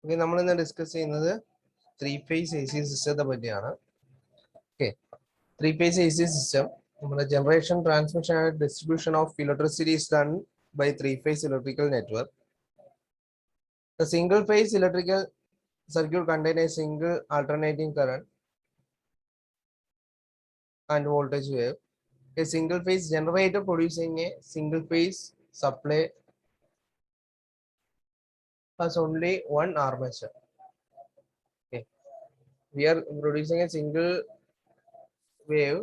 Okay, നമ്മൾ ഇന്ന് discuss ചെയ്യുന്നത് 3-phase AC സിസ്റ്റത്തെ പറ്റിയാണ്. ഓക്കെ, 3-phase AC system, നമ്മുടെ generation, transmission and distribution of electricity is done by 3-phase electrical network. The single-phase electrical circuit contains a single alternating current and voltage wave. A single-phase generator producing a single-phase supply has only one armature. Okay, we are producing a single wave,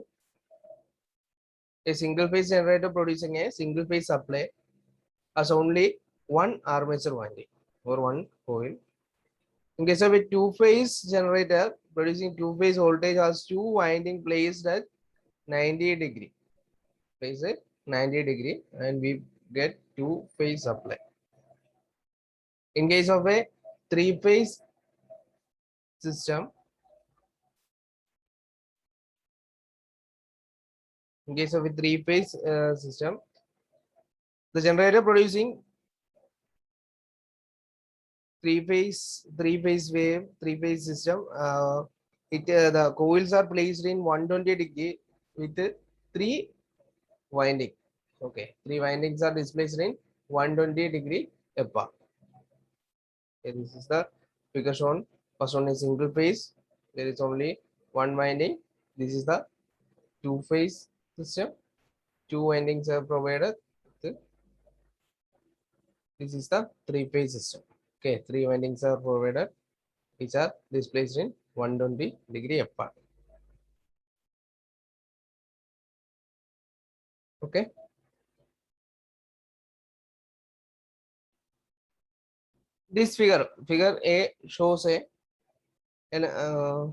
a single phase generator producing a single phase supply has only one armature winding or one coil. In case of a two-phase generator producing two-phase voltage has two winding placed at 90 degree, placed at 90 degree, and we get two-phase supply. In case of a three-phase system, in case of a three-phase system, the generator producing three-phase wave, three-phase system, the coils are placed in 120 degree with three winding. Okay, three windings are displaced in 120 degree apart. Okay, this is the figure shown. First one is single phase, there is only one winding. This is the two-phase system, two windings are provided. This is the three-phase system. Okay, three windings are provided which are displaced in 120 degree apart. Okay, this figure A shows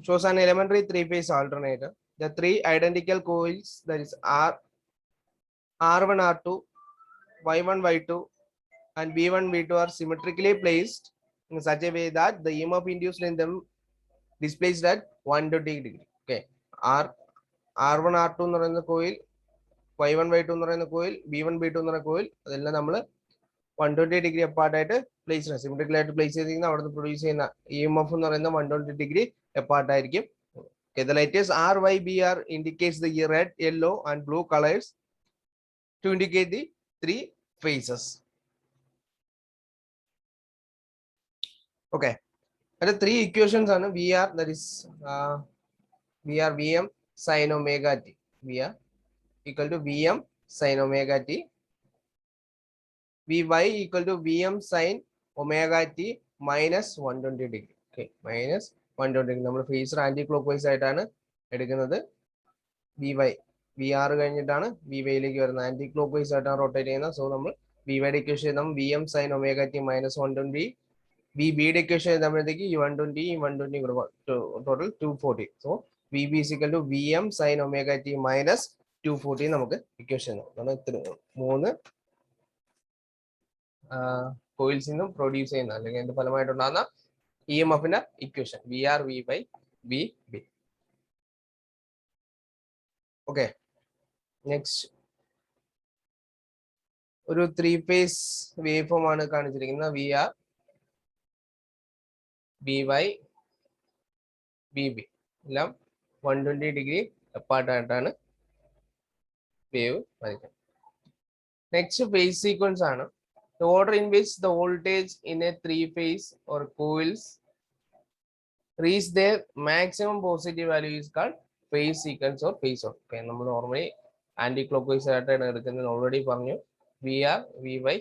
shows an elementary three-phase alternator. The three identical coils, that is R1 R2, Y1 Y2 and V1 V2 are symmetrically placed in such a way that the EMF induced in them displaced at 120 degree. Okay, R1 R2 എന്ന് പറയുന്ന coil, Y1 Y2 എന്ന് പറയുന്ന coil, V1 V2 എന്ന് പറയുന്ന coil, അതെല്ലാം നമ്മൾ 120 degree apart ആയിട്ട് place ചെയ്യണം. സിമെട്രിക്കൽ ആയിട്ട് പ്ലേസ് ചെയ്തിരിക്കുന്ന അവിടെ നിന്ന് പ്രൊഡ്യൂസ് ചെയ്യുന്ന EMF എന്ന് പറയുന്ന 120 ഡിഗ്രി അപ്പാർട്ട് ആയിരിക്കും. Okay, the letters R, Y, B, R indicates the red, yellow and blue colors to indicate the three phases. Okay, there are three equations on VR, that is VR Vm sin omega t. VR equal to Vm sin omega t. Vy equal to Vm sin omega t minus 120 degree. Okay, minus 120 degree. നമ്മൾ phasor anti clockwise ആയിട്ടാണ് എടുക്കുന്നത്. Vy VR കഴിഞ്ഞിട്ടാണ് Vy ലേക്ക് വരുന്നത്. Anti clockwise ആയിട്ടാണ് rotate ചെയ്യുന്നത്. So നമ്മൾ Vyയുടെ ഇക്വേഷൻ എഴുതാം Vm sin omega t minus 120. Vbയുടെ ഇക്വേഷൻ എഴുതുമ്പോഴത്തേക്ക് ഈ 120 ഈ 120 ടോട്ടൽ 240. സോ Vb is equal to Vm sin omega t minus 240 നമുക്ക് ഇക്വേഷൻ എഴുതാം. മൂന്ന് കോയിൽസിൽ നിന്നും പ്രൊഡ്യൂസ് ചെയ്യുന്ന അല്ലെങ്കിൽ അതിന്റെ ഫലമായിട്ടുണ്ടാകുന്ന EMFന്റെ equation VR V by VB. Okay, next ഒരു ത്രീ-ഫേസ് വേവ് ഫോം ആണ് കാണിച്ചിരിക്കുന്നത്. VR VY VB എല്ലാം 120 ഡിഗ്രി അപ്പാർട്ടായിട്ടാണ് വേവ് വരയ്ക്കുന്നത്. നെക്സ്റ്റ് ഫേസ് സീക്വൻസ് ആണ്. The order in which the voltage in a three-phase or coils reach their maximum positive value is called phase sequence or phase order. Okay, നമ്മൾ normally anti clockwise ആയിട്ടാണ് എടുക്കുന്നത്. Already പറഞ്ഞു VR VY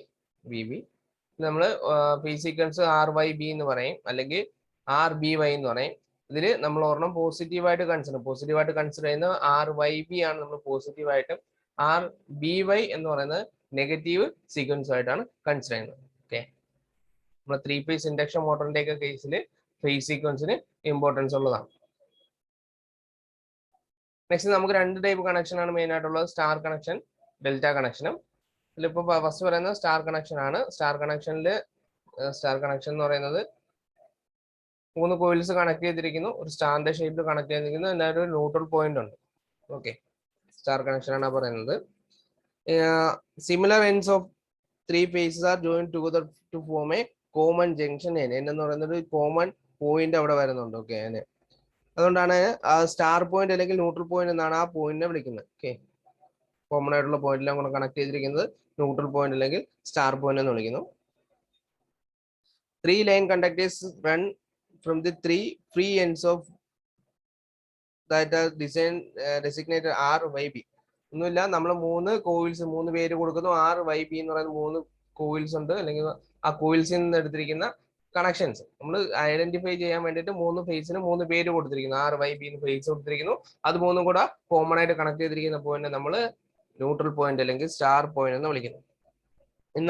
VB. നമ്മൾ phase sequence RYB എന്ന് പറയും, അല്ലെങ്കിൽ RBY എന്ന് പറയും. ഇതിൽ നമ്മൾ ഒരെണ്ണം പോസിറ്റീവായിട്ട് കൺസിഡർ ചെയ്യുന്ന RYB ആണ് നമ്മൾ പോസിറ്റീവായിട്ടും, RBY എന്ന് പറയുന്നത് നെഗറ്റീവ് സീക്വൻസ് ആയിട്ടാണ് കൺസിഡർ ചെയ്യുന്നത്. ഓക്കെ, നമ്മൾ ത്രീ-ഫേസ് ഇൻഡക്ഷൻ മോട്ടറിന്റെ ഒക്കെ കേസിൽ ഫേസ് സീക്വൻസിന് ഇമ്പോർട്ടൻസ് ഉള്ളതാണ്. നെക്സ്റ്റ് നമുക്ക് രണ്ട് ടൈപ്പ് കണക്ഷൻ ആണ് മെയിൻ ആയിട്ടുള്ളത്, സ്റ്റാർ കണക്ഷൻ, ഡെൽറ്റ കണക്ഷനും. ഇതിലിപ്പോ ഫസ്റ്റ് പറയുന്നത് സ്റ്റാർ കണക്ഷൻ ആണ്. സ്റ്റാർ കണക്ഷൻ എന്ന് പറയുന്നത് മൂന്ന് കോയിൽസ് കണക്ട് ചെയ്തിരിക്കുന്നു, ഒരു സ്റ്റാറിന്റെ ഷേപ്പിൽ കണക്ട് ചെയ്തിരിക്കുന്നു, എന്നാലും ഒരു ന്യൂട്രൽ പോയിന്റ് ഉണ്ട്. ഓക്കെ, സ്റ്റാർ കണക്ഷൻ ആണ് പറയുന്നത്. Similar ends of three phases are joined together to form a common junction N എന്ന് പറയുന്നത് കോമൺ പോയിന്റ് അവിടെ വരുന്നുണ്ട്. ഓക്കെ, അതുകൊണ്ടാണ് ആ സ്റ്റാർ പോയിന്റ് അല്ലെങ്കിൽ ന്യൂട്രൽ പോയിന്റ് എന്നാണ് ആ പോയിന്റിനെ വിളിക്കുന്നത്. ഓക്കെ, കോമൺ ആയിട്ടുള്ള പോയിന്റിലാണ് കൂടെ കണക്ട് ചെയ്തിരിക്കുന്നത് ന്യൂട്രൽ പോയിന്റ് അല്ലെങ്കിൽ സ്റ്റാർ പോയിന്റ് എന്ന് വിളിക്കുന്നു. 3 line conductors run from the 3 free ends of that are designated R, Y, B. ഒന്നുമില്ല, നമ്മൾ 3 കോയിൽസ് 3 പേര് കൊടുക്കുന്നു. R, Y, B എന്ന് പറയുന്ന 3 കോയിൽസ് ഉണ്ട്, അല്ലെങ്കിൽ ആ കോയിൽസിൽ നിന്ന് എടുത്തിരിക്കുന്ന കണക്ഷൻസ് നമ്മൾ ഐഡന്റിഫൈ ചെയ്യാൻ വേണ്ടിയിട്ട് 3 ഫേസിന് 3 പേര് കൊടുത്തിരിക്കുന്നു. R, Y, B എന്ന് ഫേസ് കൊടുത്തിരിക്കുന്നു. അത് 3 കൂടെ കോമൺ ആയിട്ട് കണക്ട് ചെയ്തിരിക്കുന്ന പോയിന്റ് നമ്മൾ ന്യൂട്രൽ പോയിന്റ് അല്ലെങ്കിൽ സ്റ്റാർ പോയിന്റ് എന്ന് വിളിക്കുന്നു.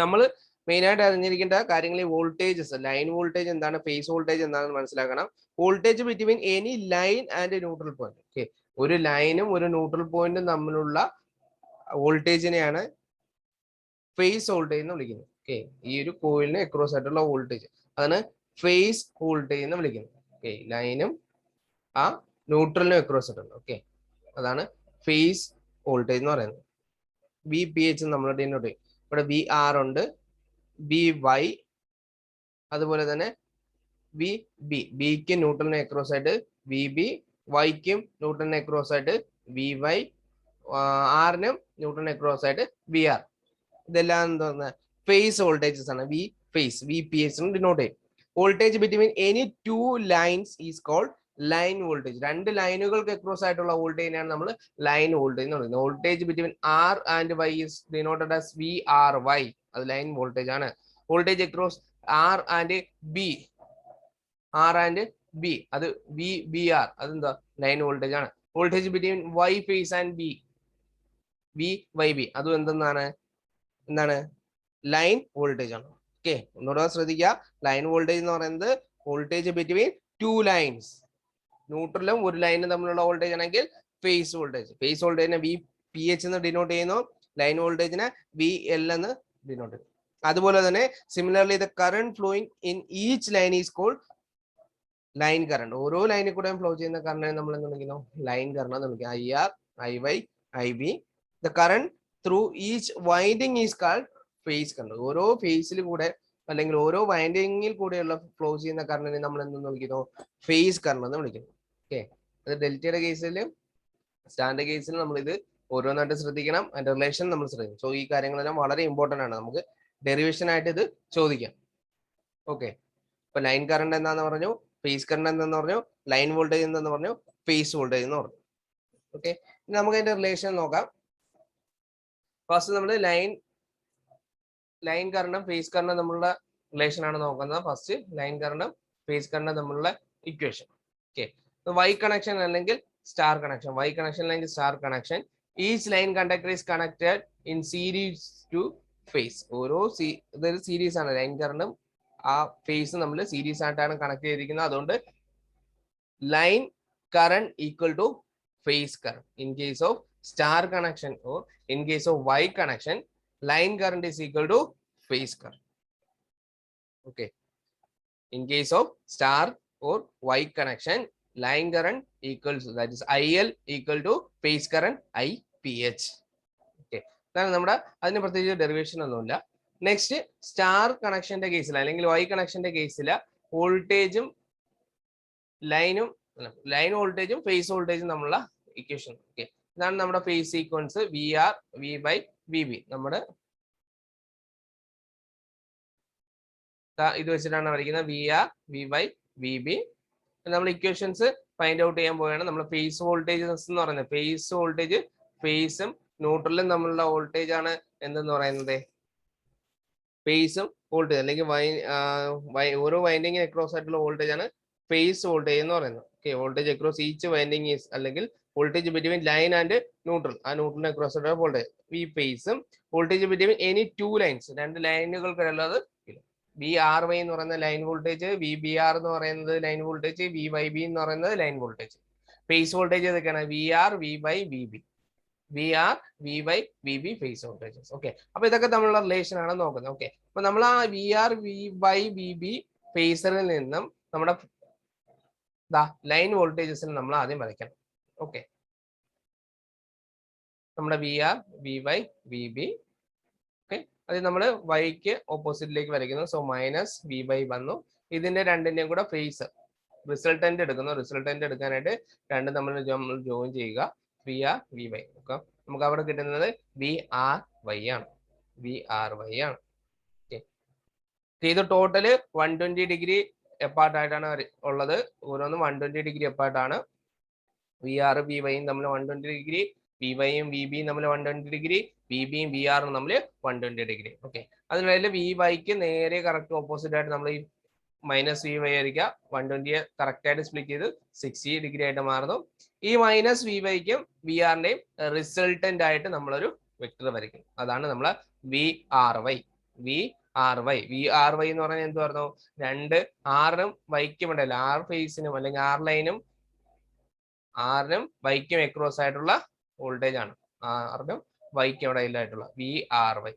നമ്മൾ മെയിൻ ആയിട്ട് അറിഞ്ഞിരിക്കേണ്ട കാര്യങ്ങൾ ഈ വോൾട്ടേജസ്, ലൈൻ വോൾട്ടേജ് എന്താണ്, ഫേസ് വോൾട്ടേജ് എന്താണെന്ന് മനസ്സിലാക്കണം. Voltage between any line and neutral point. Okay, ഒരു ലൈനും ഒരു ന്യൂട്രൽ പോയിന്റും തമ്മിലുള്ള വോൾട്ടേജിനെയാണ് ഫേസ് വോൾട്ടേജ് എന്ന് വിളിക്കുന്നത്. ഓക്കെ, ഈ ഒരു കോയിലിന് അക്രോസ് ആയിട്ടുള്ള വോൾട്ടേജ് അതാണ് ഫേസ് വോൾട്ടേജ് എന്ന് വിളിക്കുന്നത്. ഓക്കെ, ലൈനും ആ ന്യൂട്രലിനും അക്രോസ് ആയിട്ടുള്ള, ഓക്കെ, അതാണ് ഫേസ് വോൾട്ടേജ് എന്ന് പറയുന്നത്. വി പി എച്ച് നമ്മൾ ഡിനോട്ട് ചെയ്യും. ഇവിടെ വി ആർ ഉണ്ട്, ബി വൈ, അതുപോലെ തന്നെ വി ബി, ബിക്ക് ന്യൂട്രലിന് അക്രോസ് ആയിട്ട് വി ബി, വൈക്കും ന്യൂട്രലിന് അക്രോസ് ആയിട്ട് വി വൈ, ആറിനും ന്യൂട്രലിന് അക്രോസ് ആയിട്ട് വി ആർ. ഇതെല്ലാം എന്താ ഫേസ് വോൾട്ടേജസ് ആണ്. V phase, V P H denote ചെയ്യും. Voltage between any 2 lines is called line voltage. 2 ലൈനുകൾക്ക് അക്രോസ് ആയിട്ടുള്ള വോൾട്ടേജിനെയാണ് നമ്മൾ ലൈൻ വോൾട്ടേജ് എന്ന് പറയുന്നത്. Voltage between R and Y is denoted as V R Y, അത് ലൈൻ വോൾട്ടേജ് ആണ്. Voltage across R and B, R and B അത് V B R, അതെന്താ ലൈൻ വോൾട്ടേജ് ആണ്. Voltage between Y phase and B, V Y B, അതും എന്താണ് line voltage ആണ്. Okay, ഒന്നുകൂടെ ശ്രദ്ധിക്കുക. ലൈൻ വോൾട്ടേജ് എന്ന് പറയുന്നത് വോൾട്ടേജ് ബിറ്റ്വീൻ 2 ലൈൻസ്, ന്യൂട്രലും ഒരു ലൈനും തമ്മിലുള്ള വോൾട്ടേജ് ആണെങ്കിൽ ഫേസ് വോൾട്ടേജ്. ഫേസ് വോൾട്ടേജിനെ വി പി എച്ച് എന്ന് ഡിനോട്ട് ചെയ്യുന്നു, ലൈൻ വോൾട്ടേജിനെ വി എൽ എന്ന് ഡിനോട്ട് ചെയ്യുന്നു. അതുപോലെ തന്നെ similarly the current flowing in each line is called line current. ഓരോ ലൈനിൽ കൂടെയും ഫ്ലോ ചെയ്യുന്ന കറണ്ടിനെ നമ്മൾ എന്ന് വിളിക്കുന്നു ലൈൻ കറണ്ട് എന്ന് വിളിക്കുക. I R, I Y, I B. The current through each winding is called phase current. ഓരോ ഫേസിൽ കൂടെ അല്ലെങ്കിൽ ഓരോ വൈൻഡിങ്ങിൽ കൂടെയുള്ള ഫ്ലോ ചെയ്യുന്ന കറണ്ടിനെ നമ്മൾ എന്തെന്ന് വിളിക്കുന്നു ഫേസ് കറണ്ട് എന്ന് വിളിക്കുന്നു. ഓക്കെ, അത് ഡെൽറ്റയുടെ കേസിലും സ്റ്റാൻഡേർഡ് കേസിലും നമ്മൾ ഇത് ഓരോന്നായിട്ട് ശ്രദ്ധിക്കണം. അതിന്റെ റിലേഷൻ നമ്മൾ ശ്രദ്ധിക്കും. സോ ഈ കാര്യങ്ങളെല്ലാം വളരെ ഇമ്പോർട്ടന്റ് ആണ്. നമുക്ക് ഡെറിവേഷൻ ആയിട്ട് ഇത് ചോദിക്കാം. ഓക്കെ, ഇപ്പൊ ലൈൻ കറണ്ട് എന്താന്ന് പറഞ്ഞു, ഫേസ് കറണ്ട് എന്താന്ന് പറഞ്ഞു, ലൈൻ വോൾട്ടേജ് എന്താന്ന് പറഞ്ഞു, ഫേസ് വോൾട്ടേജ് എന്ന് പറഞ്ഞു. ഓക്കെ, ഇനി നമുക്ക് അതിന്റെ റിലേഷൻ നോക്കാം. ഫസ്റ്റ് നമ്മൾ ലൈൻ കറണ്ടും ഫേസ് കറണ്ടും തമ്മിലുള്ള റിലേഷൻ ആണ് നോക്കുന്നത്. ഫസ്റ്റ് ലൈൻ കറണ്ടും ഫേസ് കറണ്ടും തമ്മിലുള്ള ഇക്വേഷൻ. ഓക്കെ, വൈ കണക്ഷൻ അല്ലെങ്കിൽ സ്റ്റാർ കണക്ഷൻ. വൈ കണക്ഷൻ അല്ലെങ്കിൽ star connection. Each line conductor is connected in series to phase. ഓരോ ഇതൊരു സീരീസ് ആണ്. ലൈൻ കറണ്ടും ആ ഫേസ് നമ്മൾ സീരീസ് ആയിട്ടാണ് കണക്ട് ചെയ്തിരിക്കുന്നത്. അതുകൊണ്ട് line current equal to phase current. In case of star connection or in case of Y connection, line current is equal to phase current. Okay, in case of star or Y connection, line current equals, that is IL equal to phase current IPH. Okay, then നമ്മുടെ അതിന് പ്രത്യേകിച്ച് derivation ഒന്നുമില്ല. Next star കണക്ഷന്റെ കേസിൽ അല്ലെങ്കിൽ Y കണക്ഷന്റെ കേസിൽ വോൾട്ടേജും ലൈൻ വോൾട്ടേജും ഫേസ് വോൾട്ടേജും തമ്മിലുള്ള ഇക്വേഷൻ. ഓക്കെ, ഇതാണ് നമ്മുടെ phase sequence. V R, V by V B. നമ്മുടെ ഇത് വെച്ചിട്ടാണ് വരയ്ക്കുന്നത്. V R, V by V B. നമ്മൾ ഇക്വേഷൻസ് ഫൈൻഡ് ഔട്ട് ചെയ്യാൻ പോവുകയാണ്. നമ്മൾ ഫേസ് വോൾട്ടേജ് എന്ന് പറയുന്നത് ഫേസ് വോൾട്ടേജ് ഫേസും ന്യൂട്രലും തമ്മിലുള്ള വോൾട്ടേജ് ആണ് എന്തെന്ന് പറയുന്നത് ഫേസും വോൾട്ടേജ് അല്ലെങ്കിൽ ഓരോ വൈൻഡിങ്ങിന് അക്രോസ് ആയിട്ടുള്ള വോൾട്ടേജ് ആണ് ഫേസ് വോൾട്ടേജ് എന്ന് പറയുന്നത്. Okay, voltage across each winding is അല്ലെങ്കിൽ voltage between line and neutral, ആ ന്യൂട്രലിന് അക്രോസ് ആയിട്ടുള്ള വോൾട്ടേജ് വി ഫേസും. വോൾട്ടേജ് ബിറ്റ്വീൻ എനി 2 ലൈൻസ്, 2 ലൈനുകൾക്കുള്ളത് വി ആർ വൈ എന്ന് പറയുന്ന line voltage, V B R എന്ന് പറയുന്നത് line voltage, V Y B എന്ന് പറയുന്നത് ലൈൻ വോൾട്ടേജ്. ഫേസ് വോൾട്ടേജ് ഏതൊക്കെയാണ്? V R, V by V B, V R, V by V B phase voltages. Okay, അപ്പൊ ഇതൊക്കെ തമ്മിലുള്ള റിലേഷൻ ആണ് നോക്കുന്നത്. ഓക്കെ, അപ്പൊ നമ്മൾ ആ V R, V by V B ഫേസറിൽ നിന്നും നമ്മുടെ ലൈൻ വോൾട്ടേജസിന് നമ്മൾ ആദ്യം വരയ്ക്കണം. ഓക്കെ, നമ്മുടെ V R, V by V B. Okay, അത് നമ്മൾ വൈക്ക് ഓപ്പോസിറ്റിലേക്ക് വരയ്ക്കുന്നു. സോ മൈനസ് വി വൈ വന്നു. ഇതിന്റെ രണ്ടിന്റെയും കൂടെ ഫേസ് റിസൾട്ടന്റ് എടുക്കുന്നു. റിസൾട്ടന്റ് എടുക്കാനായിട്ട് രണ്ടും തമ്മിൽ നമ്മൾ ജോയിൻ ചെയ്യുക. V R V Y. നമുക്ക് അവിടെ കിട്ടുന്നത് വി ആർ വൈ ആണ്. വി ആർ വൈ ആണ്. ഇത് ടോട്ടല് 120 ഡിഗ്രി എപ്പാർട്ട് ആയിട്ടാണ് ഉള്ളത്. ഓരോന്നും 120 ഡിഗ്രി എപ്പാർട്ടാണ്. വി ആർ വി വൈയും തമ്മിൽ 120 ഡിഗ്രി, വി വൈയും വി ബിയും തമ്മിൽ 120 ഡിഗ്രി, വി ബിയും വി ആറും തമ്മിൽ 120 ഡിഗ്രി. ഓക്കെ, അതിനിടയിൽ വി വൈക്ക് നേരെ കറക്റ്റ് ഓപ്പോസിറ്റ് ആയിട്ട് നമ്മൾ ഈ മൈനസ് വി വൈ ആയിരിക്കുക. 120 കറക്റ്റ് ആയിട്ട് സ്പ്ലിറ്റ് ചെയ്ത് 60 ഡിഗ്രി ആയിട്ട് മാറുന്നു. ഈ മൈനസ് വി വൈക്കും വി ആറിന്റെയും റിസൾട്ടന്റ് ആയിട്ട് നമ്മളൊരു വെക്ടർ വരയ്ക്കും. അതാണ് നമ്മളെ V R Y. V R Y. V R Y എന്ന് പറഞ്ഞാൽ എന്ത് പറഞ്ഞു? രണ്ട് ആറിനും വൈക്കും ഉണ്ടല്ലോ, ആർ ഫേസിനും അല്ലെങ്കിൽ ആറിനും വൈക്കും എക്രോസ് ആയിട്ടുള്ള വോൾട്ടേജ് ആണ്. ആറിനും വൈക്കും ഇടയിലായിട്ടുള്ള വി ആർ വൈ,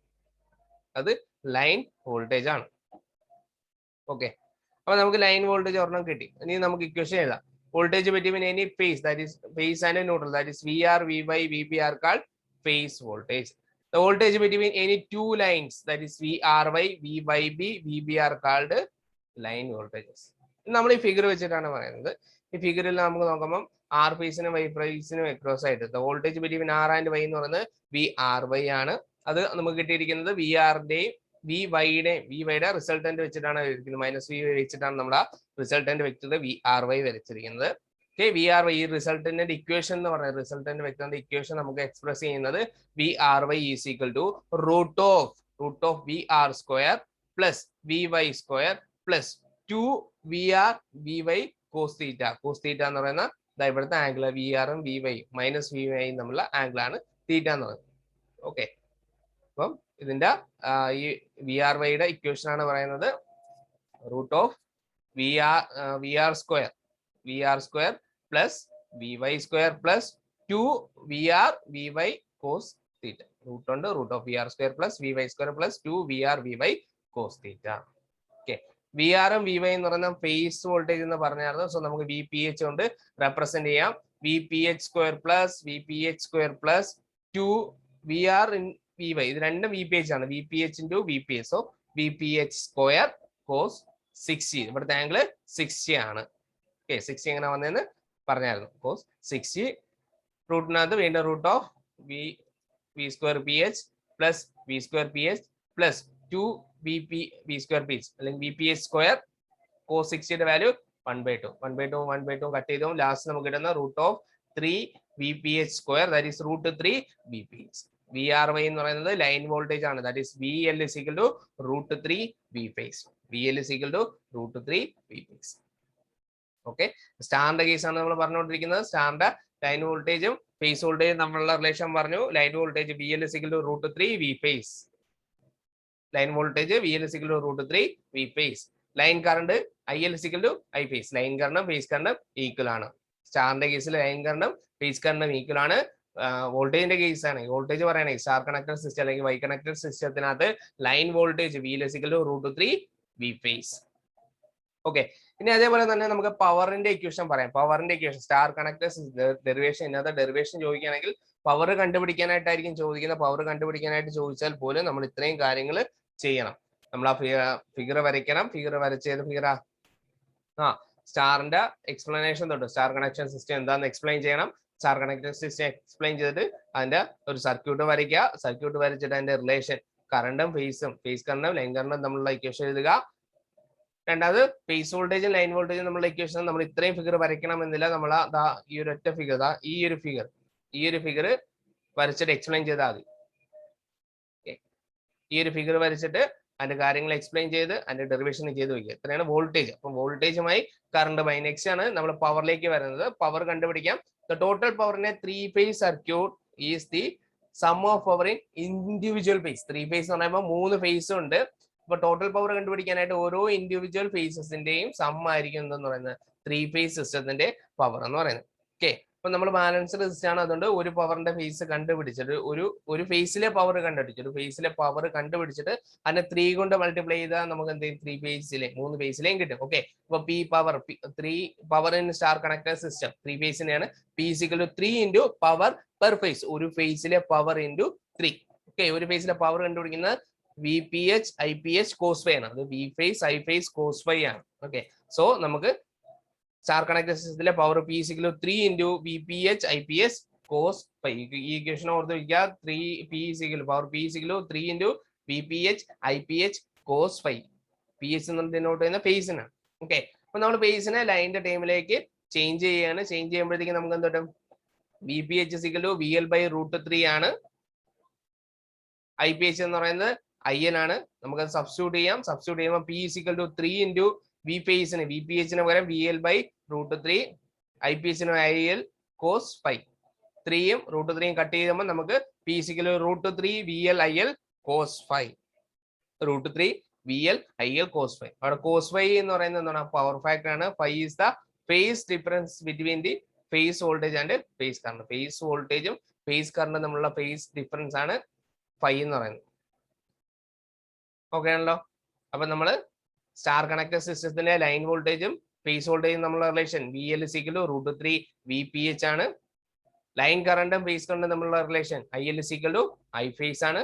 അത് ലൈൻ വോൾട്ടേജ് ആണ്. ഓക്കെ, അപ്പൊ നമുക്ക് ലൈൻ വോൾട്ടേജ് ഒരെണ്ണം കിട്ടി. ഇനി നമുക്ക് ഇക്വേഷൻ എഴുതാം. Voltage between any phase, that is phase and neutral, that is V R V Y V B are called phase voltage. The voltage between any two lines, that is VRY, VYB, VB are called line voltages. നമ്മൾ ഈ figure വെച്ചിട്ടാണ് പറയുന്നത്. ഈ ഫിഗറിൽ നമുക്ക് നോക്കുമ്പോൾ R ഫേസിനും Y ഫേസിനും അക്രോസ് ആയിട്ട് voltage between R and Y എന്ന് പറയുന്നത് വി ആർ വൈ ആണ്. അത് നമുക്ക് കിട്ടിയിരിക്കുന്നത് വി ആറിന്റെയും വി വൈയുടെ റിസൾട്ടന്റ് വെച്ചിട്ടാണ് ഇരിക്കുന്നത്. മൈനസ് വി വൈ വെച്ചിട്ടാണ് നമ്മുടെ റിസൾട്ടന്റ് വെച്ചത് വി ആർ വൈ വരച്ചിരിക്കുന്നത്. ഓക്കെ, വി ആർ വൈ ഈ റിസൾട്ടന്റ് ഇക്വേഷൻ എന്ന് പറയുന്നത്, റിസൾട്ടന്റ് വെക്ടറിന്റെ ഇക്വേഷൻ നമുക്ക് എക്സ്പ്രസ് ചെയ്യുന്നത് V R Y is equal to root of V R square plus V Y square plus 2 V R V Y cos theta. Cos theta എന്ന് പറയുന്ന ഇവിടുത്തെ angle V ആറും V Y minus V Y തമ്മിലുള്ള angle ആണ് theta എന്ന് പറയുന്നത്. Okay, അപ്പം ഇതിന്റെ ഈ വി ആർ വൈയുടെ ഇക്വേഷൻ ആണ് പറയുന്നത് root of V R square plus V Y square plus 2 V R V Y cos theta. Root ഉണ്ട്, root of V R square plus V Y square plus 2 V R V Y cos theta. Okay, V ആറും V Y എന്ന് പറയുന്ന phase voltage എന്ന് പറഞ്ഞായിരുന്നു. So നമുക്ക് V P H കൊണ്ട് represent ചെയ്യാം. V P H square plus 2 V R in V Y. ഇത് രണ്ടും വി പി എച്ച് ആണ്. V P H into V P H. So V P H square cos 60. ഇവിടുത്തെ angle 60 ആണ്. Okay, 60 എങ്ങനെ വന്നതെന്ന് പറഞ്ഞായിരുന്നു. കോസ് 60 റൂട്ടിനകത്ത് വീണ്ടും root of V square P H plus V square P H plus 2 V square P H അല്ലെങ്കിൽ V P H square cos 60യുടെ value 1/2 cut ചെയ്തു. ലാസ്റ്റ് നമുക്ക് കിട്ടുന്ന root of 3 V P H square, that is root 3 V P H. V R Y എന്ന് പറയുന്നത് line voltage ആണ്. That is V L is equal to root 3 V phase. V L is equal to root 3 V phase. Okay, സ്റ്റാറിന്റെ case ആണ് നമ്മൾ പറഞ്ഞുകൊണ്ടിരിക്കുന്നത്. സ്റ്റാറിന്റെ line വോൾട്ടേജും phase വോൾട്ടേജും തമ്മിലുള്ള റിലേഷൻ പറഞ്ഞു. Line voltage V L is equal to root 3 V phase. Line voltage V L is equal to root 3 V phase. Line current I L is equal to I phase. Line കറണ്ടും phase കറണ്ടും equal ആണ്. സ്റ്റാറിന്റെ കേസിൽ line കറണ്ടും phase കറണ്ടും equal ആണ്. വോൾട്ടേജിന്റെ case ആണ്. വോൾട്ടേജ് പറയണേ സ്റ്റാർ കണക്റ്റഡ് സിസ്റ്റം അല്ലെങ്കിൽ വൈ കണക്റ്റഡ് സിസ്റ്റത്തിനകത്ത് line voltage V L is equal to root 3 V phase. Okay, ഇനി അതേപോലെ തന്നെ നമുക്ക് പവറിന്റെ ഇക്വേഷൻ പറയാം. പവറിന്റെ ഇക്വേഷൻ സ്റ്റാർ കണക്റ്റഡ് ഡെറിവേഷൻ. ഇന്നത്തെ ഡെറിവേഷൻ ചോദിക്കുകയാണെങ്കിൽ പവർ കണ്ടുപിടിക്കാനായിട്ടായിരിക്കും ചോദിക്കുന്നത്. പവർ കണ്ടുപിടിക്കാനായിട്ട് ചോദിച്ചാൽ പോലും നമ്മൾ ഇത്രയും കാര്യങ്ങൾ ചെയ്യണം. നമ്മൾ ആ ഫിഗർ വരയ്ക്കണം. ഫിഗർ വരച്ചത് ഫിഗറാ സ്റ്റാറിന്റെ എക്സ്പ്ലനേഷൻ തൊട്ട് സ്റ്റാർ കണക്ഷൻ സിസ്റ്റം എന്താണെന്ന് എക്സ്പ്ലെയിൻ ചെയ്യണം. സ്റ്റാർ കണക്ഷൻ സിസ്റ്റം എക്സ്പ്ലെയിൻ ചെയ്തിട്ട് അതിന്റെ ഒരു സർക്യൂട്ട് വരയ്ക്കുക. സർക്യൂട്ട് വരച്ചിട്ട് അതിന്റെ റിലേഷൻ കറണ്ടും ഫേസ് കറണ്ടും ലൈൻ കറണ്ടും തമ്മിലുള്ള ഇക്വേഷൻ എഴുതുക. രണ്ടാമത് ഫേസ് വോൾട്ടേജും ലൈൻ വോൾട്ടേജും നമ്മളുടെ ഇക്വേഷൻ നമ്മൾ ഇത്രയും ഫിഗർ വരയ്ക്കണം എന്നില്ല. നമ്മൾ ഈ ഒരു ഒറ്റ ഫിഗർ ഈ ഒരു ഫിഗർ വരച്ചിട്ട് എക്സ്പ്ലെയിൻ ചെയ്താൽ മതി. ഈ ഒരു ഫിഗർ വരച്ചിട്ട് അതിന്റെ കാര്യങ്ങൾ എക്സ്പ്ലെയിൻ ചെയ്ത് അതിന്റെ ഡെറിവേഷൻ ചെയ്ത് വയ്ക്കുക. ഇത്രയാണ് വോൾട്ടേജ്. അപ്പം വോൾട്ടേജുമായി കറണ്ടുമായി നെക്സ്റ്റ് ആണ് നമ്മൾ പവറിലേക്ക് വരുന്നത്. പവർ കണ്ടുപിടിക്കാം. The total power in a 3-phase circuit is the sum of power in individual phase. 3 phase എന്ന് പറയുമ്പോൾ 3 phase ഉണ്ട്. അപ്പൊ ടോട്ടൽ പവർ കണ്ടുപിടിക്കാനായിട്ട് ഓരോ ഇൻഡിവിജ്വൽ ഫേസസിന്റെയും സം ആയിരിക്കും എന്തെന്ന് പറയുന്നത് 3 phase സിസ്റ്റത്തിന്റെ പവർ എന്ന് പറയുന്നത്. ഓക്കെ, അപ്പൊ നമ്മൾ ബാലൻസ്ഡ് സിസ്റ്റം ആണ്. അതുകൊണ്ട് ഒരു പവറിന്റെ ഫേസ് കണ്ടുപിടിച്ചിട്ട് ഒരു ഫേസിലെ പവർ കണ്ടുപിടിച്ചിട്ട് അതിനെ 3 കൊണ്ട് മൾട്ടിപ്ലൈ ചെയ്താൽ നമുക്ക് എന്ത് ചെയ്യും? 3 ഫേസിലെയും കിട്ടും. ഓക്കെ, അപ്പൊ P power 3 power in star connected system 3 ഫേസിനെയാണ്. P equal to 3 into power per phase. ഒരു ഫേസിലെ പവർ ഇൻറ്റു 3. ഓക്കെ, ഒരു ഫേസിലെ പവർ കണ്ടുപിടിക്കുന്നത് V P H I P H cos phi ആണ്. അത് V phase I phase cos phi ആണ്. Okay, so നമുക്ക് സ്റ്റാർ കണക്റ്റഡ് സിസ്റ്റത്തിലെ power P is equal 3 into V P H I P S cos phi. ഈ equation ഓർത്ത് വയ്ക്കുക. 3 P is equal power P is equal 3 into V P H I P H cos phi. P H എന്ന് denote ചെയ്യുന്ന ഫേസിനാണ്. Okay, അപ്പൊ നമ്മൾ ഫേസിനെ ലൈനിന്റെ ടൈമിലേക്ക് ചേഞ്ച് ചെയ്യാണ്. ചേഞ്ച് ചെയ്യുമ്പോഴത്തേക്ക് നമുക്ക് എന്ത് കിട്ടും? V P H is equal V L by √3 ആണ്. ഐ പി എച്ച് എന്ന് പറയുന്നത് ഐ എൻ ആണ്. നമുക്ക് സബ്സ്റ്റിറ്റ്യൂട്ട് ചെയ്യാം. സബ്സ്റ്റിറ്റ്യൂട്ട് ചെയ്യുമ്പോൾ പി ഇസിക്കൽ 3 ഇൻറ്റു വി ഫേസിന് വി പി എച്ചിന് പകരം V L by √3, I P എച്ചിന് ഐ എൽ കോസ് ഫൈ. 3യും √3യും കട്ട് ചെയ്യുമ്പോൾ നമുക്ക് P is equal √3 V L I L cos phi. √3 V L I L cos phi. അവിടെ കോസ് ഫൈ എന്ന് പറയുന്നത് എന്താണ്? പവർ ഫാക്ടർ ആണ്. Phi is the phase difference between the phase voltage and phase current. Phase വോൾട്ടേജും face കറണ്ടും തമ്മിലുള്ള phase difference ആണ് phi എന്ന് പറയുന്നത്. ഓക്കെ ആണല്ലോ. അപ്പൊ നമ്മള് സ്റ്റാർ കണക്റ്റഡ് സിസ്റ്റത്തിന്റെ ലൈൻ വോൾട്ടേജും ഫേസ് വോൾട്ടേജും തമ്മിലുള്ള relation V L is equal √3 V P H ആണ്. ലൈൻ കറണ്ടും ഫേസ് കറണ്ടും തമ്മിലുള്ള relation I L is equal I phase ആണ്.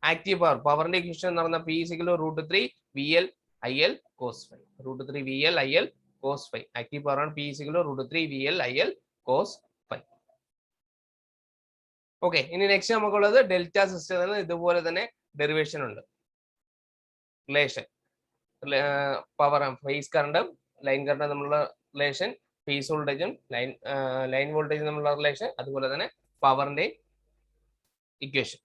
ആക്റ്റീവ് പവർ പവറിന്റെ ഇക്വേഷൻ എന്ന് പറഞ്ഞാൽ P is equal √3 V L I L cos phi. √3 V L I L cos phi. Active power ആണ് P is equal √3 V L I L cos phi. Okay, ഇനി next നമുക്കുള്ളത് delta സിസ്റ്റത്തിന് ഇതുപോലെ തന്നെ ഡെറിവേഷൻ ഉണ്ട്. റിലേഷൻ പവർ ഫേസ് കറണ്ടും line കറണ്ടും തമ്മിലുള്ള റിലേഷൻ, ഫേസ് വോൾട്ടേജും ലൈൻ വോൾട്ടേജും തമ്മിലുള്ള റിലേഷൻ, അതുപോലെ തന്നെ പവറിന്റെ ഇക്വേഷൻ.